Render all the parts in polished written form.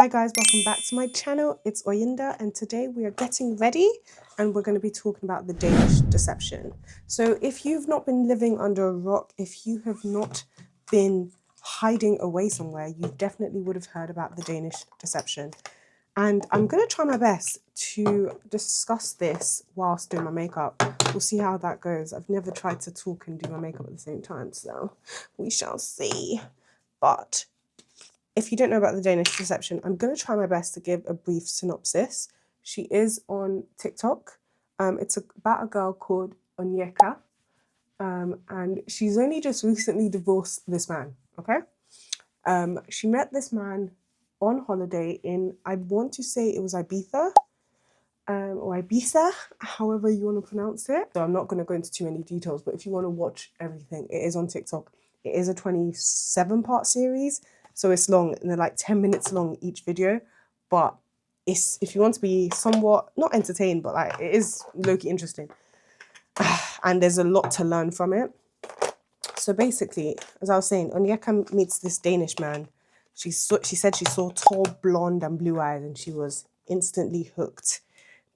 Hi guys, welcome back to my channel. It's Oyinda and today we are getting ready and we're going to be talking about the Danish Deception. So if you've not been living under a rock, if you have not been hiding away somewhere, you definitely would have heard about the Danish Deception. And I'm going to try my best to discuss this whilst doing my makeup. We'll see how that goes. I've never tried to talk and do my makeup at the same time, so we shall see. But if you don't know about the Danish Deception, I'm going to try my best to give a brief synopsis. She is on TikTok. It's about a girl called Onyeka. And she's only just recently divorced this man, okay? She met this man on holiday in, I want to say it was Ibiza, or Ibiza, however you want to pronounce it. So I'm not going to go into too many details, but if you want to watch everything, it is on TikTok. It is a 27-part series. So it's long, and they're like 10 minutes long each video. But if you want to be somewhat, not entertained, but like it is low-key interesting. And there's a lot to learn from it. So basically, as I was saying, Onyeka meets this Danish man. She said she saw tall, blonde and blue eyes and she was instantly hooked.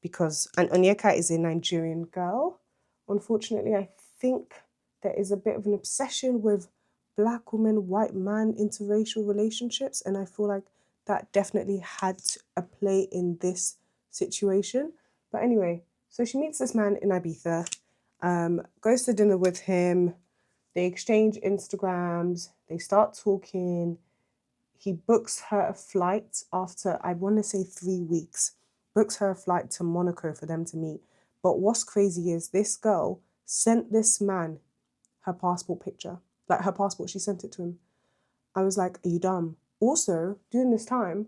And Onyeka is a Nigerian girl. Unfortunately, I think there is a bit of an obsession with black woman, white man interracial relationships. And I feel like that definitely had a play in this situation. But anyway, so she meets this man in Ibiza, goes to dinner with him. They exchange Instagrams. They start talking. He books her a flight after, I want to say 3 weeks. Books her a flight to Monaco for them to meet. But what's crazy is this girl sent this man her passport picture. Like her passport, she sent it to him. I was like, are you dumb? Also, during this time,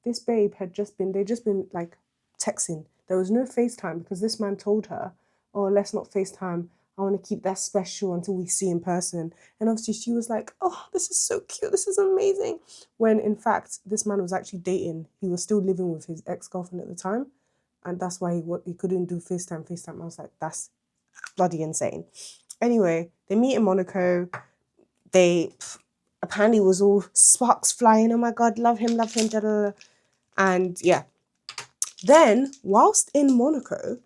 this babe they'd just been like texting. There was no FaceTime because this man told her, oh, let's not FaceTime. I want to keep that special until we see in person. And obviously she was like, oh, this is so cute. This is amazing. When in fact, this man was actually dating. He was still living with his ex-girlfriend at the time. And that's why he couldn't do FaceTime. I was like, that's bloody insane. Anyway, they meet in Monaco. Apparently was all sparks flying. Oh my God, love him, da, da, da. And yeah. Then, whilst in Monaco,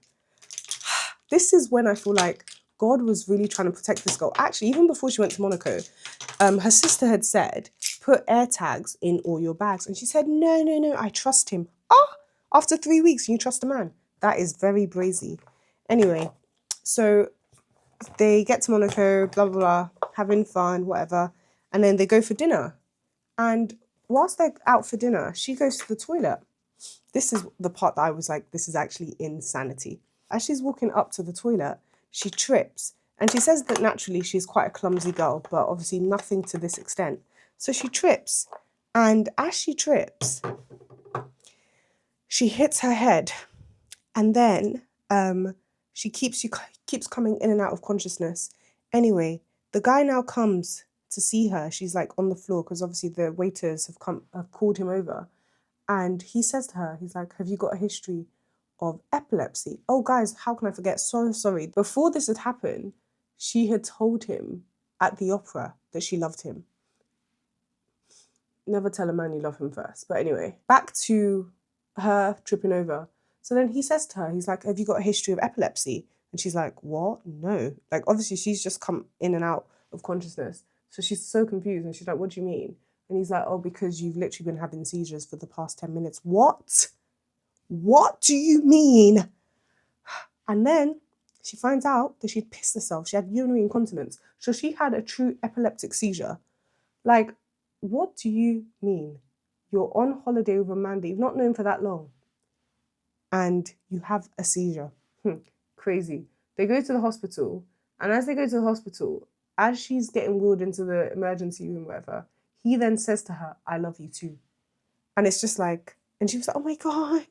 this is when I feel like God was really trying to protect this girl. Actually, even before she went to Monaco, her sister had said, put air tags in all your bags. And she said, no, I trust him. Oh, after 3 weeks, you trust a man. That is very brazy. Anyway, so they get to Monaco, blah, blah, blah, having fun, whatever. And then they go for dinner. And whilst they're out for dinner, she goes to the toilet. This is the part that I was like, this is actually insanity. As she's walking up to the toilet, she trips. And she says that naturally she's quite a clumsy girl, but obviously nothing to this extent. So she trips. And as she trips, she hits her head. And then she keeps coming in and out of consciousness. Anyway, the guy now comes to see her. She's like on the floor because obviously the waiters have called him over. And he says to her, he's like, have you got a history of epilepsy? Oh, guys, how can I forget? So sorry. Before this had happened, she had told him at the opera that she loved him. Never tell a man you love him first. But anyway, back to her tripping over. So then he says to her, he's like, have you got a history of epilepsy? And she's like, what? No. Like, obviously, she's just come in and out of consciousness. So she's so confused. And she's like, what do you mean? And he's like, oh, because you've literally been having seizures for the past 10 minutes. What? What do you mean? And then she finds out that she'd pissed herself. She had urinary incontinence. So she had a true epileptic seizure. Like, what do you mean? You're on holiday with a man that you've not known for that long and you have a seizure. Crazy. They go to the hospital, and as they go to the hospital, as she's getting wheeled into the emergency room, whatever, he then says to her, I love you too. And it's just like, and she was like, oh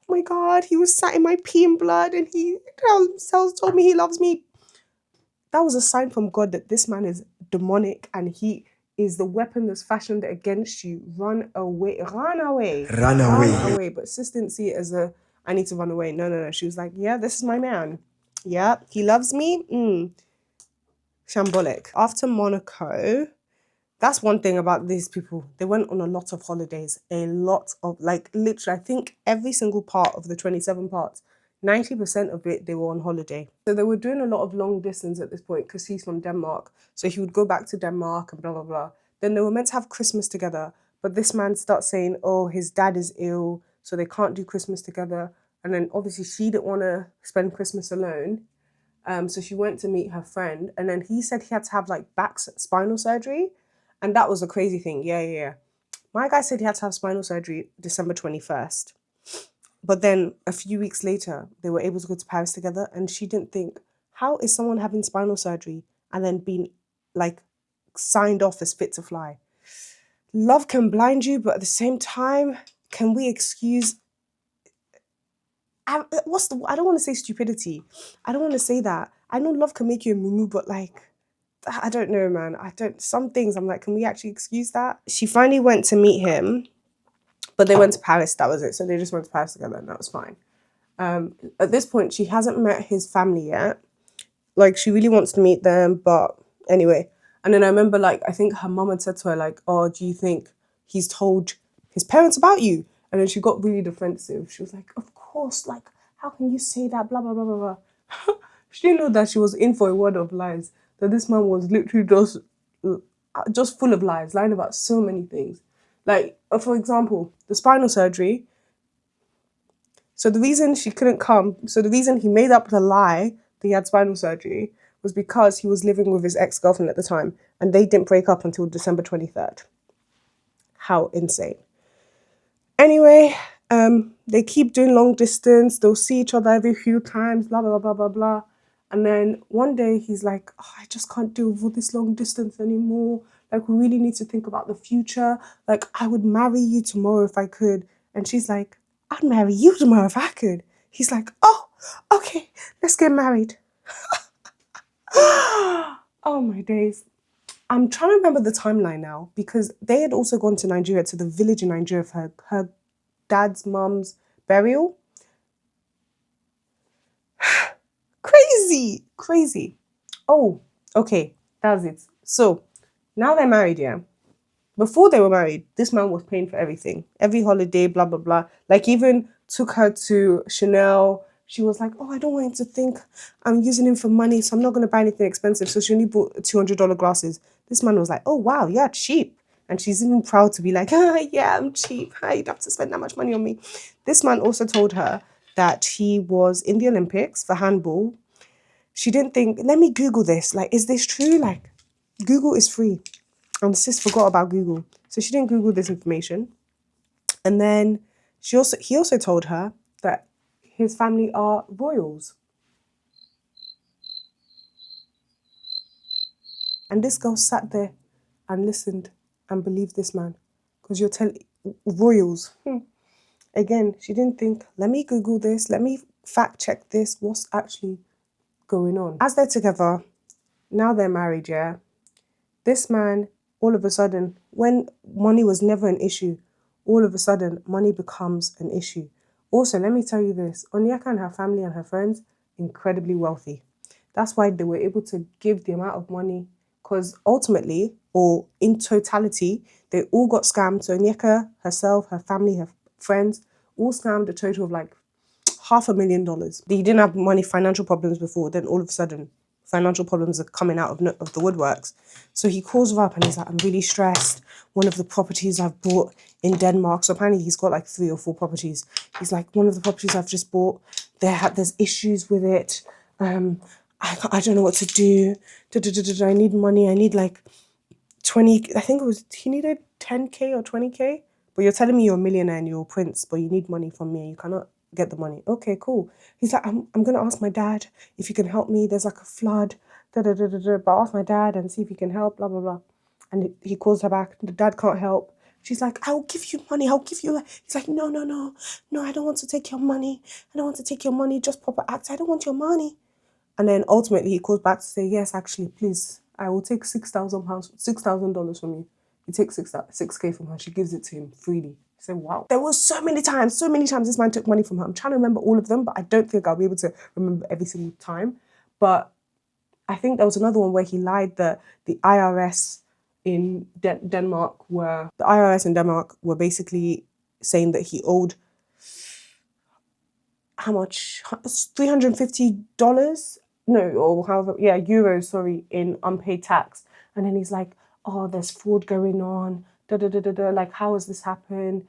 my God, he was sat in my pee and blood and he told me he loves me. That was a sign from God that this man is demonic and he is the weapon that's fashioned against you. Run away. But sis didn't see it as I need to run away. No. She was like, yeah, this is my man. Yeah, he loves me. Shambolic. After Monaco, That's one thing about these people. They went on a lot of holidays. A lot of, like, literally, I think every single part of the 27 parts, 90% of it, they were on holiday. So they were doing a lot of long distance at this point because he's from Denmark. So he would go back to Denmark and blah, blah, blah. Then they were meant to have Christmas together. But this man starts saying, oh, his dad is ill, so they can't do Christmas together. And then obviously she didn't want to spend Christmas alone. So she went to meet her friend. And then he said he had to have like spinal surgery. And that was a crazy thing. Yeah, yeah, yeah. My guy said he had to have spinal surgery December 21st. But then a few weeks later, they were able to go to Paris together. And she didn't think, how is someone having spinal surgery and then being like signed off as fit to fly? Love can blind you, but at the same time, can we excuse I don't want to say stupidity. I don't want to say that. I know love can make you a mumu, but like I don't know, man. Some things I'm like, can we actually excuse that? She finally went to meet him, but they went to Paris, that was it. So they just went to Paris together and that was fine. At this point, she hasn't met his family yet. Like, she really wants to meet them, but anyway. And then I remember, like, I think her mum had said to her, like, oh, do you think he's told his parents about you? And then she got really defensive. She was like, of course, like, how can you say that? Blah, blah, blah, blah, blah. She didn't know that she was in for a word of lies. That this man was literally just full of lies, lying about so many things. Like, for example, the spinal surgery. So the reason she couldn't come, so the reason he made up the lie that he had spinal surgery was because he was living with his ex-girlfriend at the time and they didn't break up until December 23rd. How insane. Anyway, they keep doing long distance. They'll see each other every few times, blah, blah, blah, blah, blah. And then one day he's like, oh, I just can't deal with all this long distance anymore. Like, we really need to think about the future. Like, I would marry you tomorrow if I could. And she's like, I'd marry you tomorrow if I could. He's like, oh, okay, let's get married. Oh my days. I'm trying to remember the timeline now because they had also gone to Nigeria, to the village in Nigeria for her dad's mum's burial. Crazy. Oh, okay, that's it. So now they're married, yeah. Before they were married, this man was paying for everything, every holiday, blah, blah, blah. Like, even took her to Chanel. She was like, oh, I don't want him to think I'm using him for money, so I'm not going to buy anything expensive. So she only bought $200 glasses. This man was like, oh, wow, you're cheap. And she's even proud to be like, yeah, I'm cheap. You'd have to spend that much money on me. This man also told her that he was in the Olympics for handball. She didn't think, let me Google this. Like, is this true? Like, Google is free. And sis forgot about Google. So she didn't Google this information. And then he also told her that his family are royals. And this girl sat there and listened and believed this man. Because you're telling royals. Again, she didn't think, let me Google this, let me fact check this, what's actually going on. As they're together, now they're married, yeah. This man, all of a sudden, when money was never an issue, all of a sudden, money becomes an issue. Also, let me tell you this, Onyeka and her family and her friends, incredibly wealthy. That's why they were able to give the amount of money, because ultimately, or in totality, they all got scammed. So Onyeka, herself, her family, her friends, all scammed a total of like $500,000. They didn't have money, financial problems before, then all of a sudden, financial problems are coming out of the woodworks. So he calls her up and he's like, I'm really stressed. One of the properties I've bought in Denmark, so apparently he's got like 3 or 4 properties. He's like, one of the properties I've just bought, there's issues with it. I don't know what to do. I need money. I need like 20, I think he needed 10K or 20K. But you're telling me you're a millionaire and you're a prince, but you need money from me and you cannot get the money. Okay, cool. He's like, I'm going to ask my dad if he can help me. There's like a flood. But I'll ask my dad and see if he can help, blah, blah, blah. And he calls her back. The dad can't help. She's like, I'll give you money. He's like, no, I don't want to take your money. Just proper act. I don't want your money. And then ultimately he calls back to say, yes, actually, please, I will take $6,000 from you. He takes 6K from her. She gives it to him freely. I said, wow. There was so many times this man took money from her. I'm trying to remember all of them, but I don't think I'll be able to remember every single time. But I think there was another one where he lied that the IRS in Denmark were, the IRS in Denmark were basically saying that he owed, how much? $350? No, or however, yeah, euros, sorry, in unpaid tax. And then he's like, oh, there's fraud going on. Da da da da da. Like, how has this happened?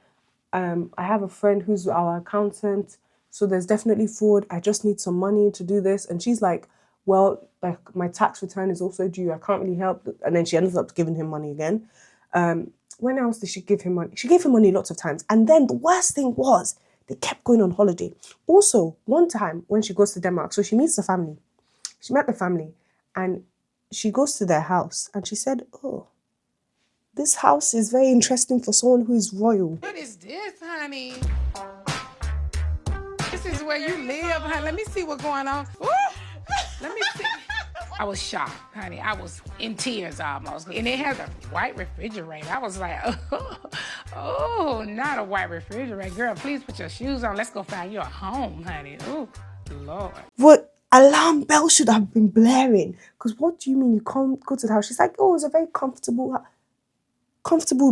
I have a friend who's our accountant, so there's definitely fraud. I just need some money to do this. And she's like, well, like my tax return is also due. I can't really help. And then she ends up giving him money again. When else did she give him money? She gave him money lots of times. And then the worst thing was they kept going on holiday. Also, one time when she goes to Denmark, so she meets the family. She met the family and she goes to their house and she said, oh, this house is very interesting for someone who is royal. What is this, honey? This is where you live, honey. Let me see what's going on. Ooh, let me see. I was shocked, honey. I was in tears almost. And it has a white refrigerator. I was like, oh, not a white refrigerator. Girl, please put your shoes on. Let's go find you a home, honey. Ooh, Lord. What alarm bell should have been blaring? Because what do you mean you can't go to the house? She's like, oh, it's a very comfortable,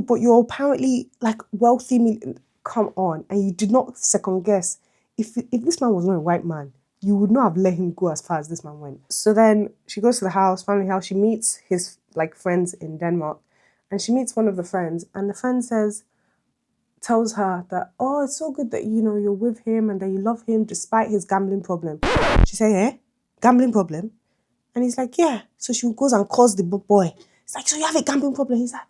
but you're apparently like wealthy. Come on. And you did not second guess. If this man was not a white man, you would not have let him go as far as this man went. So then she goes to the house, family house. She meets his like friends in Denmark, and she meets one of the friends, and the friend tells her that, oh, it's so good that you're with him and that you love him despite his gambling problem. She said, eh, gambling problem? And he's like, yeah. So she goes and calls the boy. It's like, so you have a gambling problem? He's like,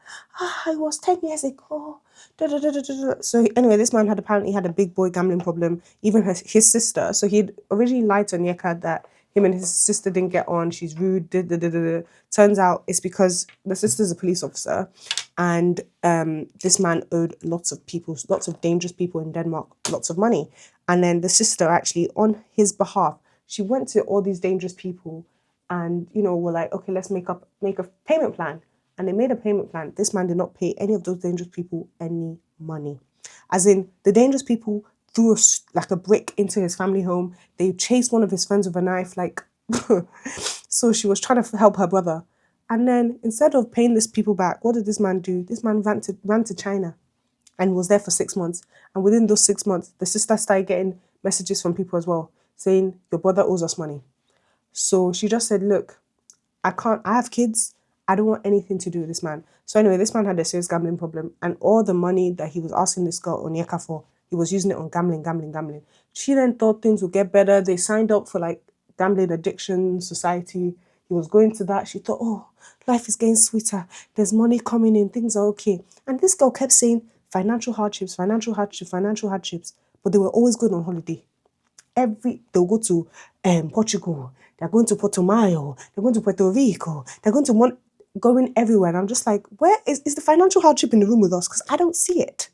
it was 10 years ago. Da, da, da, da, da. So anyway, this man had apparently had a big boy gambling problem, even his sister. So he'd originally lied to Onyeka that him and his sister didn't get on. She's rude. Da, da, da, da, da. Turns out it's because the sister's a police officer, and this man owed lots of dangerous people in Denmark, lots of money. And then the sister actually, on his behalf, she went to all these dangerous people and, were like, okay, let's make a payment plan. And they made a payment plan. This man did not pay any of those dangerous people any money. As in, the dangerous people threw like a brick into his family home. They chased one of his friends with a knife, like, so she was trying to help her brother. And then instead of paying these people back, what did this man do? This man ran to China and was there for 6 months. And within those 6 months, the sister started getting messages from people as well, saying, your brother owes us money. So she just said, look, I have kids. I don't want anything to do with this man. So anyway, this man had a serious gambling problem, and all the money that he was asking this girl Onyeka for, he was using it on gambling. She then thought things would get better. They signed up for like gambling addiction society. He was going to that. She thought, oh, life is getting sweeter. There's money coming in. Things are okay. And this girl kept saying financial hardships. But they were always going on holiday. They'll go to Portugal. They're going to Porto Mayo. They're going to Puerto Rico. They're going everywhere. And I'm just like, where is the financial hardship in the room with us? Because I don't see it.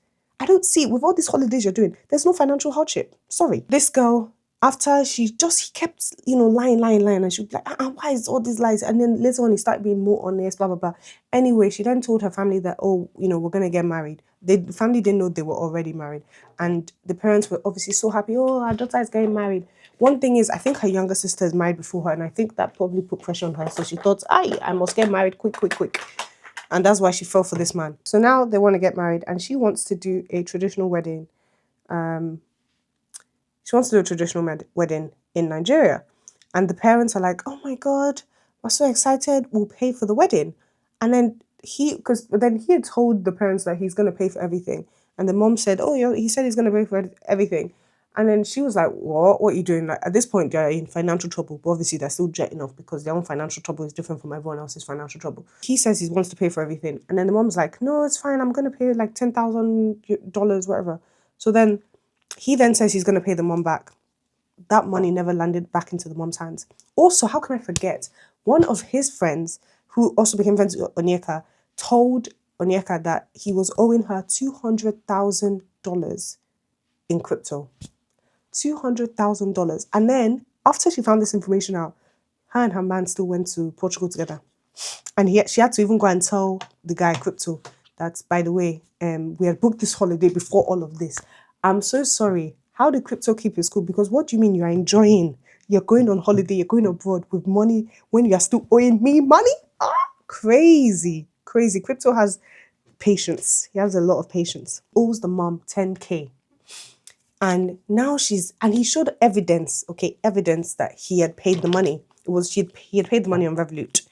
With all these holidays you're doing. There's no financial hardship. Sorry. This girl, after he kept, lying. And she would be like, why is all these lies? And then later on, he started being more honest, blah, blah, blah. Anyway, she then told her family that, oh, we're going to get married. The family didn't know they were already married. And the parents were obviously so happy. Oh, our daughter is getting married. One thing is, I think her younger sister is married before her. And I think that probably put pressure on her. So she thought, I must get married quick. And that's why she fell for this man. So now they want to get married. And she wants to do a traditional wedding. Wedding in Nigeria. And the parents are like, oh my God, we're so excited. We'll pay for the wedding. And then he had told the parents that he's going to pay for everything. And the mom said, oh, he said he's going to pay for everything. And then she was like, what are you doing? Like, at this point, they're in financial trouble. But obviously, they're still jetting off because their own financial trouble is different from everyone else's financial trouble. He says he wants to pay for everything. And then the mom's like, no, it's fine. I'm going to pay like $10,000, whatever. So then he then says he's going to pay the mom back. That money never landed back into the mom's hands. Also, how can I forget? One of his friends, who also became friends with Onyeka, told Onyeka that he was owing her $200,000 in crypto. $200,000. And then, after she found this information out, her and her man still went to Portugal together. And she had to even go and tell the guy, Crypto, that, by the way, we had booked this holiday before all of this. I'm so sorry. How did Crypto keep his cool? Because what do you mean you are enjoying? You're going on holiday, you're going abroad with money when you are still owing me money? Crazy. crazy. Crypto has patience. He has a lot of patience. Owes the mom 10K. And now he showed evidence, okay, evidence that he had paid the money. He had paid the money on Revolut.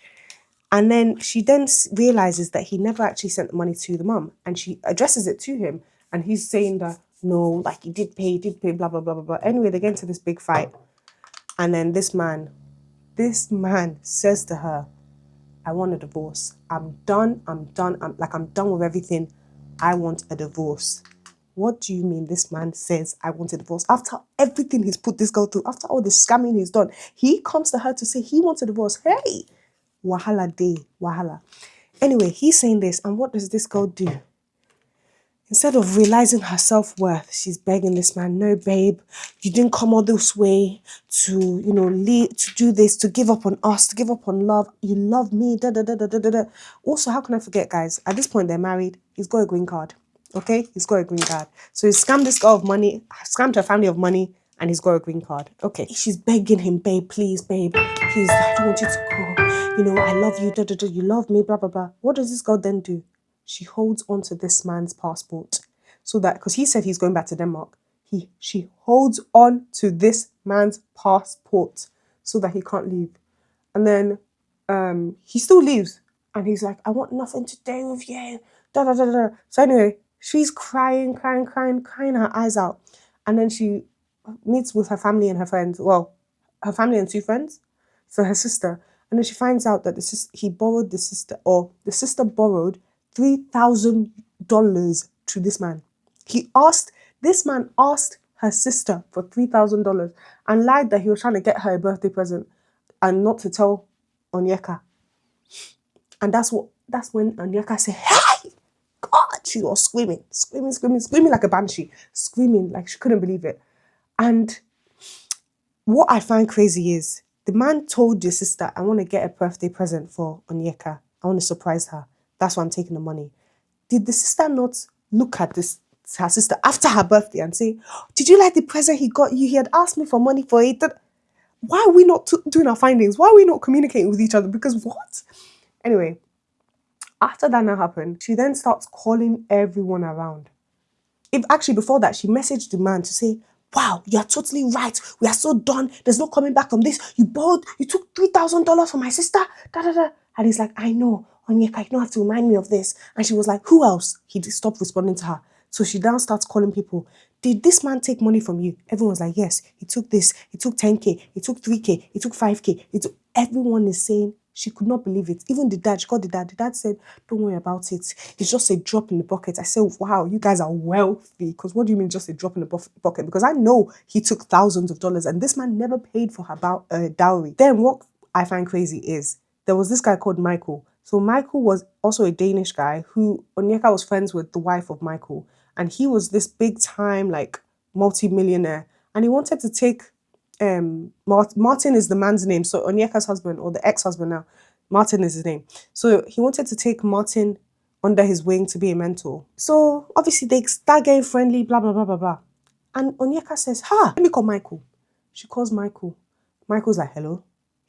And then she realizes that he never actually sent the money to the mom. And she addresses it to him. And he's saying that, no, like he did pay, blah, blah, blah, blah, blah. Anyway, they get into this big fight. And then this man says to her, I want a divorce. I'm done. I'm done with everything. I want a divorce. What do you mean this man says I want a divorce? After everything he's put this girl through, after all the scamming he's done, he comes to her to say he wants a divorce. Hey, wahala day, wahala. Anyway, he's saying this, and what does this girl do? Instead of realizing her self-worth, she's begging this man, no, babe, you didn't come all this way to, to do this, to give up on us, to give up on love. You love me, da, da, da, da, da, da, da. Also, how can I forget, guys? At this point, they're married. He's got a green card, okay? He's got a green card. So he scammed this girl of money, scammed her family of money, and he's got a green card. Okay, she's begging him, babe, please, I don't want you to go. I love you, da, da, da, you love me, blah, blah, blah. What does this girl then do? She holds on to this man's passport so that, because he said he's going back to Denmark, she holds on to this man's passport so that he can't leave. And then he still leaves. And he's like, I want nothing to do with you. Da, da, da, da. So anyway, she's crying her eyes out. And then she meets with her family and her friends. Well, her family and 2 friends. So her sister. And then she finds out that the sister borrowed $3,000 to this man. This man asked her sister for $3,000 and lied that he was trying to get her a birthday present and not to tell Onyeka. And that's when Onyeka said, hey, God, she was screaming like a banshee, screaming like she couldn't believe it. And what I find crazy is the man told your sister, I want to get a birthday present for Onyeka. I want to surprise her. That's why I'm taking the money. Did the sister not look at her sister after her birthday and say, did you like the present he got you? He had asked me for money for it. Why are we not doing our findings? Why are we not communicating with each other? Because what? Anyway, after that now happened, she then starts calling everyone around. Before that, she messaged the man to say, wow, you're totally right. We are so done. There's no coming back from this. You took $3,000 from my sister. Da, da, da. And he's like, I know, Onyeka, you don't have to remind me of this. And she was like, who else? He stopped responding to her. So she now starts calling people. Did this man take money from you? Everyone's like, yes, he took this. He took 10K. He took 3K. He took 5K. Everyone is saying she could not believe it. Even the dad, she called the dad. The dad said, don't worry about it. It's just a drop in the bucket. I said, wow, you guys are wealthy. Because what do you mean just a drop in the bucket? Because I know he took thousands of dollars and this man never paid for her dowry. Then what I find crazy is there was this guy called Michael. So Michael was also a Danish guy who Onyeka was friends with the wife of Michael. And he was this big time, like, multi-millionaire. And he wanted to take Martin is the man's name. So Onyeka's husband, or the ex-husband now, Martin is his name. So he wanted to take Martin under his wing to be a mentor. So obviously they start getting friendly, blah, blah, blah, blah, blah. And Onyeka says, let me call Michael. She calls Michael. Michael's like, hello.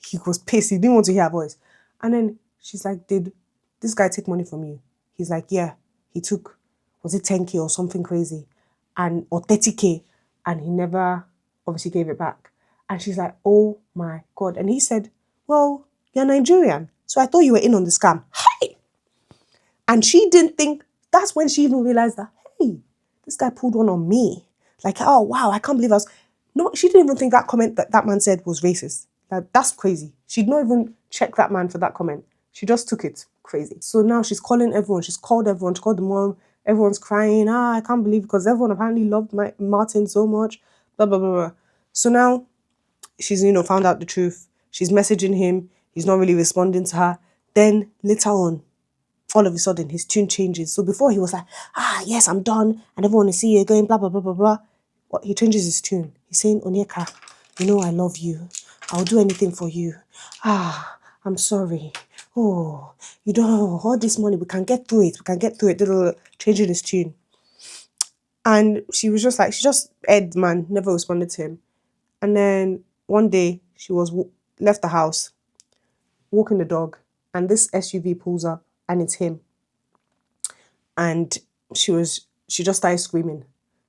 He was pissed. He didn't want to hear her voice. And then she's like, did this guy take money from you? He's like, yeah, he took, was it 10K or something crazy? Or 30K. And he never obviously gave it back. And she's like, oh my God. And he said, well, you're Nigerian. So I thought you were in on the scam. Hey! And she didn't think, that's when she even realized that, hey, this guy pulled one on me. Like, oh, wow, I can't believe I was... No, she didn't even think that comment that man said was racist. Like, that's crazy. She'd not even checked that man for that comment. She just took it crazy. So now she's calling everyone. She's called everyone. She called the mom. Everyone's crying. I can't believe, because everyone apparently loved Martin so much. Blah, blah, blah, blah. So now she's, found out the truth. She's messaging him. He's not really responding to her. Then later on, all of a sudden, his tune changes. So before he was like, yes, I'm done. And everyone will see you going, blah, blah, blah, blah, blah. But he changes his tune. He's saying, Onyeka, I love you. I'll do anything for you. I'm sorry. Oh, all this money, we can get through it. Changing his tune. And she was just like, she just aired, man, never responded to him. And then one day, she was left the house, walking the dog, and this SUV pulls up. and it's him. And she just started screaming.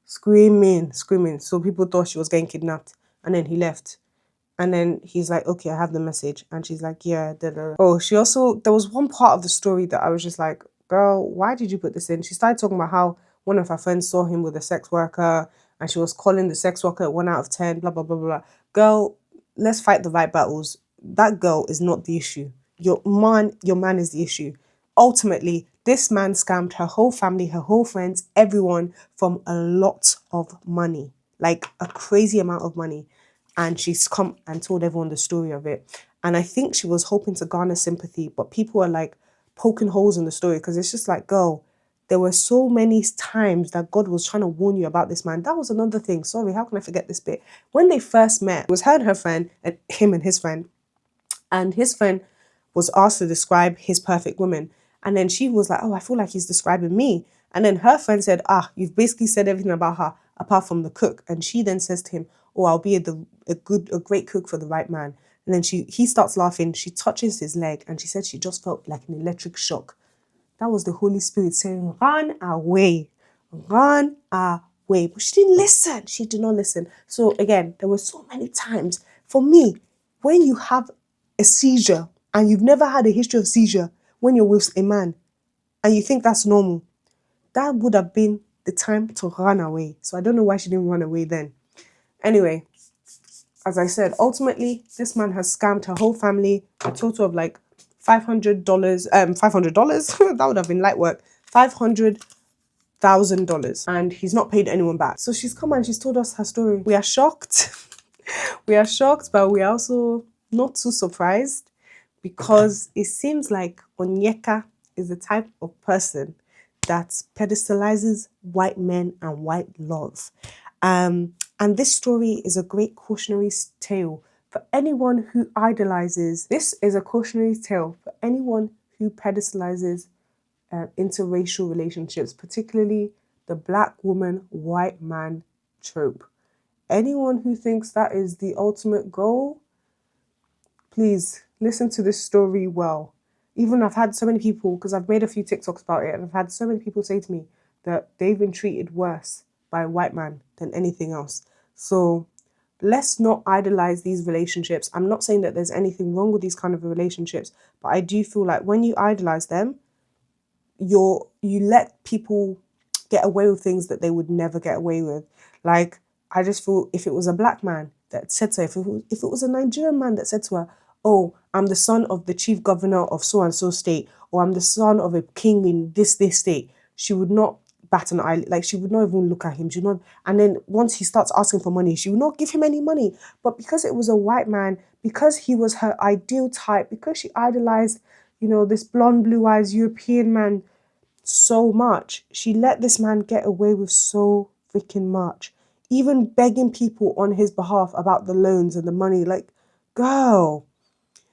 So people thought she was getting kidnapped. And then he left. And then he's like, okay, I have the message. And she's like, yeah, da, da. Oh, there was one part of the story that I was just like, girl, why did you put this in? She started talking about how one of her friends saw him with a sex worker and she was calling the sex worker at 1 out of 10, blah, blah, blah, blah. Girl, let's fight the right battles. That girl is not the issue. Your man is the issue. Ultimately, this man scammed her whole family, her whole friends, everyone from a lot of money, like a crazy amount of money. And she's come and told everyone the story of it. And I think she was hoping to garner sympathy, but people are like poking holes in the story because it's just like, girl, there were so many times that God was trying to warn you about this man. That was another thing. Sorry, how can I forget this bit? When they first met, it was her and her friend, and him and his friend. And his friend was asked to describe his perfect woman. And then she was like, oh, I feel like he's describing me. And then her friend said, you've basically said everything about her apart from the cook. And she then says to him, oh, I'll be a great cook for the right man. And then he starts laughing. She touches his leg and she said she just felt like an electric shock. That was the Holy Spirit saying, run away, run away. But she didn't listen. She did not listen. So again, there were so many times for me, when you have a seizure and you've never had a history of seizure when you're with a man and you think that's normal, that would have been the time to run away. So I don't know why she didn't run away then. Anyway, as I said, ultimately, this man has scammed her whole family, a total of like $500, $500, that would have been light work, $500,000, and he's not paid anyone back. So she's come and she's told us her story. We are shocked. We are shocked, but we are also not too surprised because it seems like Onyeka is the type of person that pedestalizes white men and white love. And this story is a great cautionary tale for anyone who idolizes. This is a cautionary tale for anyone who pedestalizes interracial relationships, particularly the black woman, white man trope. Anyone who thinks that is the ultimate goal, please listen to this story well. Even I've had so many people, because I've made a few TikToks about it, and I've had so many people say to me that they've been treated worse by a white man than anything else. So let's not idolize these relationships. I'm not saying that there's anything wrong with these kind of relationships, but I do feel like when you idolize them, you let people get away with things that they would never get away with. Like, I just feel if it was a black man that said to her, if it was a Nigerian man that said to her, oh, I'm the son of the chief governor of so and so state, or I'm the son of a king in this state, she would not bat an eye. Like, she would not even look at him. She would not. And then once he starts asking for money, she would not give him any money. But because it was a white man, because he was her ideal type, because she idolized, this blonde, blue eyes European man so much, she let this man get away with so freaking much. Even begging people on his behalf about the loans and the money. Like, girl.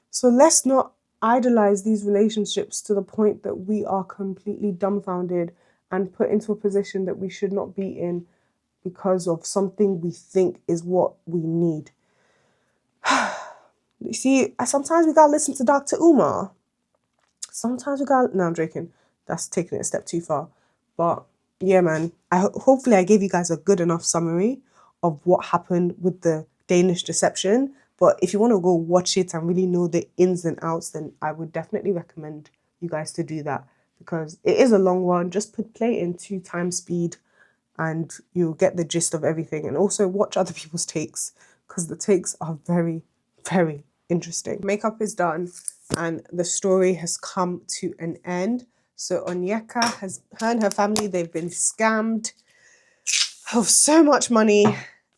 So let's not idolize these relationships to the point that we are completely dumbfounded and put into a position that we should not be in because of something we think is what we need. You see, sometimes we gotta listen to Dr. Umar. Sometimes we gotta... No, I'm joking. That's taking it a step too far. But yeah, man, hopefully I gave you guys a good enough summary of what happened with the Danish Deception. But if you want to go watch it and really know the ins and outs, then I would definitely recommend you guys to do that because it is a long one. Just play it in 2x speed and you'll get the gist of everything. And also watch other people's takes because the takes are very, very interesting. Makeup is done and the story has come to an end. So Onyeka her and her family, they've been scammed of so much money.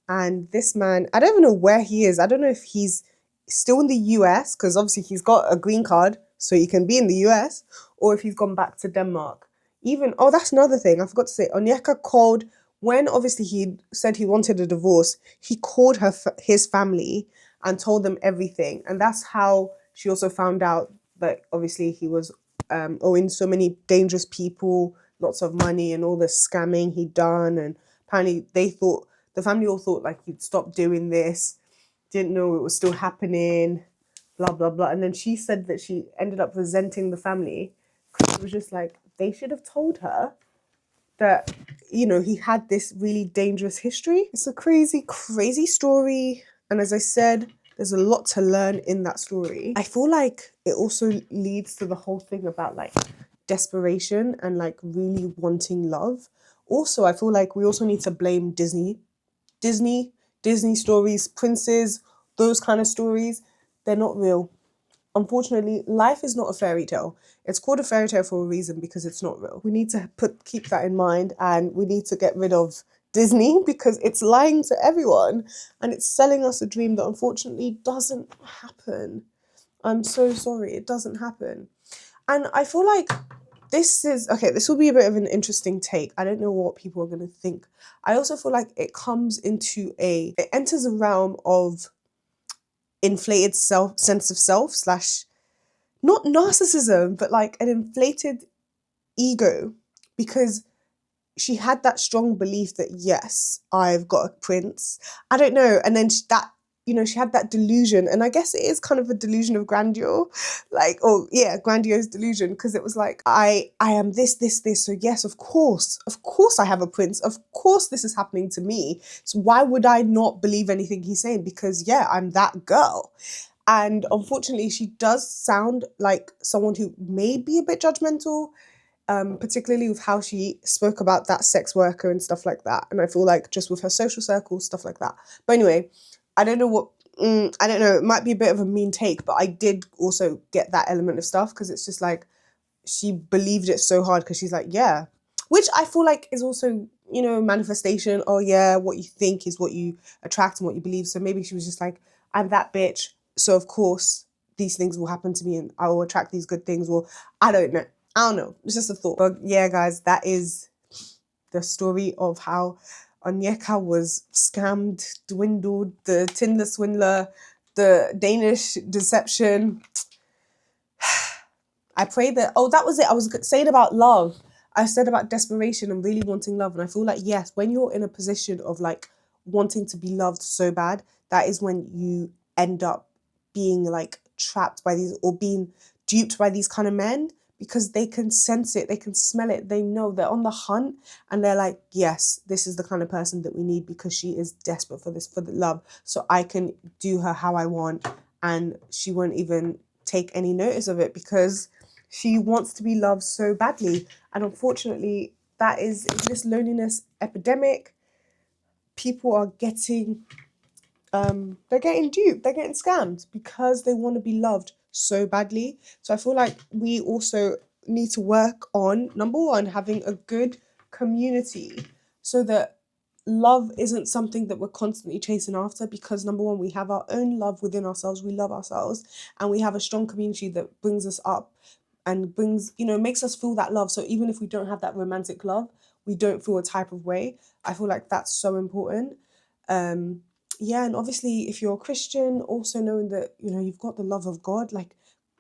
And this man, I don't even know where he is. I don't know if he's still in the US, because obviously he's got a green card, so he can be in the US, or if he's gone back to Denmark. That's another thing I forgot to say. Onyeka called, when obviously he said he wanted a divorce, he called his family and told them everything. And that's how she also found out that obviously he was owing so many dangerous people lots of money and all the scamming he'd done. And apparently the family all thought like he'd stopped doing this, didn't know it was still happening, blah, blah, blah. And then she said that she ended up resenting the family because was just like, they should have told her that, you know, he had this really dangerous history. It's a crazy, crazy story. And as I said, there's a lot to learn in that story. I feel like it also leads to the whole thing about like desperation and like really wanting love. Also, I feel like we also need to blame Disney. Disney stories, princes, those kind of stories, they're not real. Unfortunately, life is not a fairy tale. It's called a fairy tale for a reason, because it's not real. We need to keep that in mind, and we need to get rid of Disney because it's lying to everyone and it's selling us a dream that unfortunately doesn't happen. I'm so sorry, it doesn't happen. And I feel like this will be a bit of an interesting take. I don't know what people are going to think. I also feel like it enters a realm of inflated sense of self slash not narcissism, but like an inflated ego, because she had that strong belief that, yes, I've got a prince. I don't know. And then she had that delusion. And I guess it is kind of a delusion of grandeur. Grandiose delusion. Because it was like, I am this. So yes, of course I have a prince. Of course this is happening to me. So why would I not believe anything he's saying? Because yeah, I'm that girl. And unfortunately, she does sound like someone who may be a bit judgmental, particularly with how she spoke about that sex worker and stuff like that. And I feel like just with her social circle, stuff like that. But anyway, I don't know. It might be a bit of a mean take, but I did also get that element of stuff, because it's just like she believed it so hard because she's like, yeah. Which I feel like is also, manifestation. Oh yeah, what you think is what you attract and what you believe. So maybe she was just like, I'm that bitch. So of course these things will happen to me and I will attract these good things. Or I don't know. It's just a thought. But yeah, guys, that is the story of how Onyeka was scammed, dwindled, the Tinder swindler, the Danish Deception. I pray that, that was it. I was saying about love. I said about desperation and really wanting love. And I feel like, yes, when you're in a position of like wanting to be loved so bad, that is when you end up being like trapped by these, or being duped by these kind of men, because they can sense it, they can smell it, they know, they're on the hunt, and they're like, yes, this is the kind of person that we need, because she is desperate for the love. So I can do her how I want, and she won't even take any notice of it, because she wants to be loved so badly. And unfortunately, that is this loneliness epidemic. People are getting, they're getting duped, they're getting scammed because they want to be loved so badly. So I feel like we also need to work on, number one, having a good community, so that love isn't something that we're constantly chasing after, because number one, we have our own love within ourselves, we love ourselves, and we have a strong community that brings us up and makes us feel that love. So even if we don't have that romantic love, we don't feel a type of way. I feel like that's so important. Yeah, and obviously if you're a Christian, also knowing that, you've got the love of God, like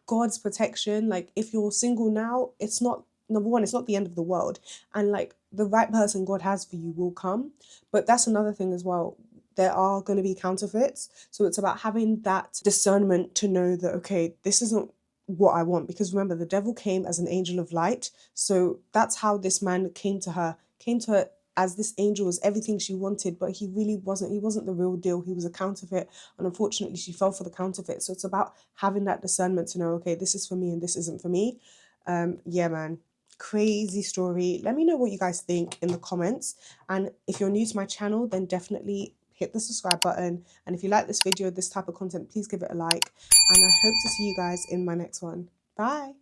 God's protection. Like if you're single now, it's not, number one, it's not the end of the world. And like the right person God has for you will come. But that's another thing as well. There are going to be counterfeits. So it's about having that discernment to know that, okay, this isn't what I want. Because remember, the devil came as an angel of light. So that's how this man came to her as this angel, was everything she wanted, but he wasn't the real deal. He was a counterfeit. And unfortunately, she fell for the counterfeit. So it's about having that discernment to know, okay, this is for me and this isn't for me. Yeah, man. Crazy story. Let me know what you guys think in the comments. And if you're new to my channel, then definitely hit the subscribe button. And if you like this video, this type of content, please give it a like. And I hope to see you guys in my next one. Bye.